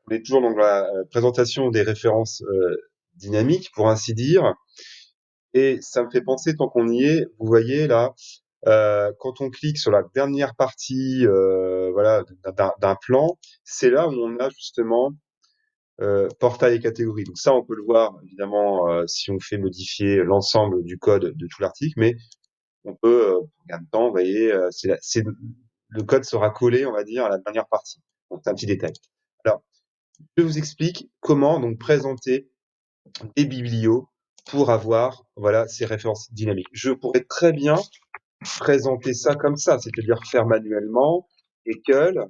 On est toujours dans la présentation des références dynamiques, pour ainsi dire. Et ça me fait penser, tant qu'on y est, vous voyez là, quand on clique sur la dernière partie voilà, d'un plan, c'est là où on a justement portail et catégorie. Donc ça, on peut le voir évidemment si on fait modifier l'ensemble du code de tout l'article, mais on peut, en gain de temps, vous voyez, le code sera collé, on va dire, à la dernière partie. Donc c'est un petit détail. Alors, je vous explique comment donc présenter des biblios pour avoir voilà ces références dynamiques. Je pourrais très bien présenter ça comme ça, c'est-à-dire faire manuellement, école.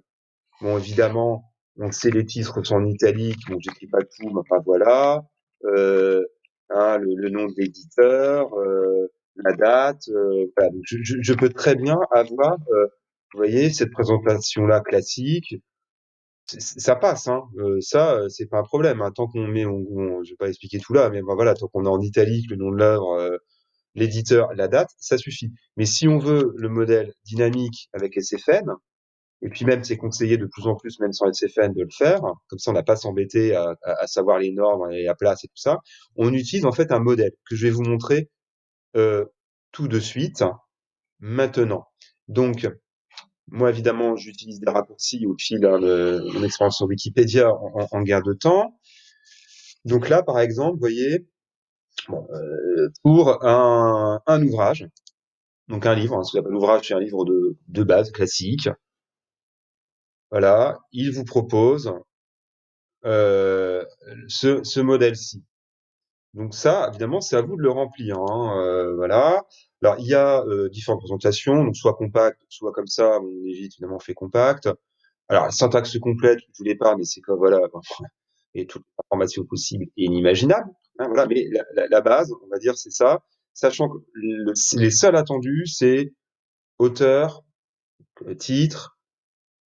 Bon, évidemment, on sait les titres sont en italique, donc j'écris pas tout, mais enfin voilà. Euh, le nom de l'éditeur, la date. Voilà. Donc, je peux très bien avoir, vous voyez, cette présentation-là classique. Ça passe, hein. Ça, c'est pas un problème, hein. Tant qu'on met, je vais pas expliquer tout là, mais ben voilà, tant qu'on a en italique le nom de l'œuvre, l'éditeur, la date, ça suffit. Mais si on veut le modèle dynamique avec SFN, et puis même c'est conseillé de plus en plus, même sans SFN, de le faire, comme ça on n'a pas à s'embêter à savoir les normes et la place et tout ça, on utilise en fait un modèle que je vais vous montrer euh, tout de suite, maintenant. Donc, moi, évidemment, j'utilise des raccourcis au fil de mon expérience sur Wikipédia en gain de temps. Donc là, par exemple, vous voyez, bon, pour un ouvrage, donc un livre, hein, ce qu'on appelle l'ouvrage, c'est un livre de base classique. Voilà, il vous propose euh, ce modèle-ci. Donc ça, évidemment, c'est à vous de le remplir, hein, voilà. Alors, il y a différentes présentations, donc soit compact, soit comme ça, on évite, évidemment, on fait compact. Alors, la syntaxe complète, je vous l'épargne, mais c'est comme, voilà, et toute information possible et inimaginable, hein, voilà. Mais la base, on va dire, c'est ça, sachant que les seuls attendus, c'est auteur, titre,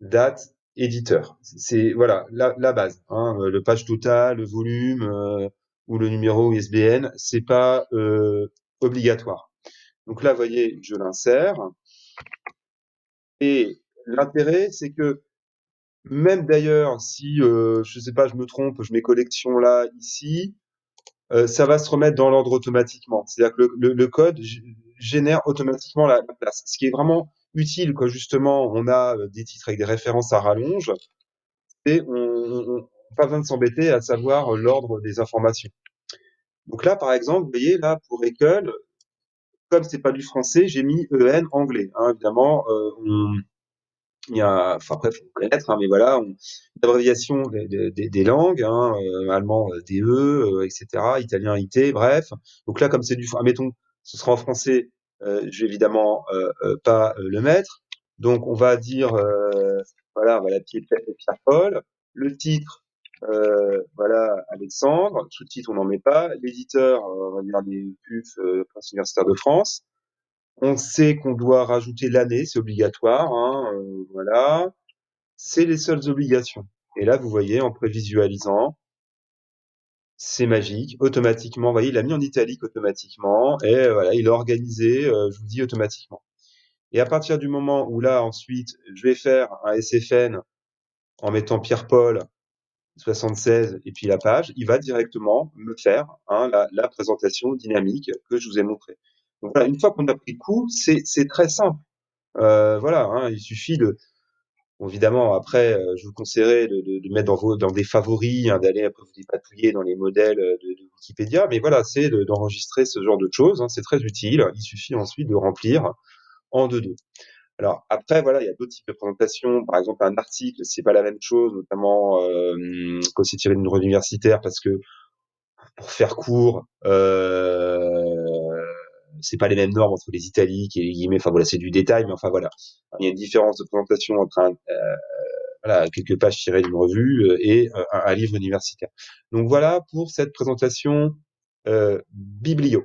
date, éditeur. C'est voilà la base. Hein, le page total, le volume ou le numéro ISBN, c'est pas obligatoire. Donc là, vous voyez, je l'insère. Et l'intérêt, c'est que même d'ailleurs, si je sais pas, je me trompe, je mets collection là, ici, ça va se remettre dans l'ordre automatiquement. C'est-à-dire que le code génère automatiquement la place. Ce qui est vraiment utile quand justement on a des titres avec des références à rallonge, et pas besoin de s'embêter à savoir l'ordre des informations. Donc là, par exemple, vous voyez, là, pour école, comme c'est pas du français, j'ai mis EN anglais. Hein, évidemment, il y a, enfin après, faut connaître, hein, mais voilà, l'abréviation des langues, hein, allemand DE, etc., italien IT, bref. Donc là, comme c'est du, admettons, ce sera en français, je vais évidemment pas le mettre. Donc on va dire, voilà, on va l'appeler Pierre-Paul. Le titre, voilà, Alexandre. Sous-titre, on n'en met pas. L'éditeur, on va dire les PUF, Prince universitaire de France. On sait qu'on doit rajouter l'année, c'est obligatoire, hein, voilà. C'est les seules obligations. Et là, vous voyez, en prévisualisant, c'est magique, automatiquement, vous voyez, il a mis en italique automatiquement, et voilà, il a organisé, je vous dis, automatiquement. Et à partir du moment où là, ensuite, je vais faire un SFN en mettant Pierre-Paul 76 et puis la page, il va directement me faire hein, la présentation dynamique que je vous ai montrée. Donc voilà, une fois qu'on a pris le coup, c'est très simple. Voilà, hein, il suffit de, bon, évidemment, après, je vous conseillerais de mettre dans des favoris, hein, d'aller après vous dépatouiller dans les modèles de Wikipédia, mais voilà, c'est d'enregistrer ce genre de choses, hein, c'est très utile. Il suffit ensuite de remplir en deux-deux. Alors après, voilà, il y a d'autres types de présentations. Par exemple, un article, c'est pas la même chose, notamment quand c'est tiré d'une revue universitaire, parce que pour faire court, c'est pas les mêmes normes entre les italiques et les guillemets. Enfin voilà, c'est du détail, mais enfin voilà, il y a une différence de présentation entre voilà, quelques pages tirées d'une revue et un livre universitaire. Donc voilà pour cette présentation biblio.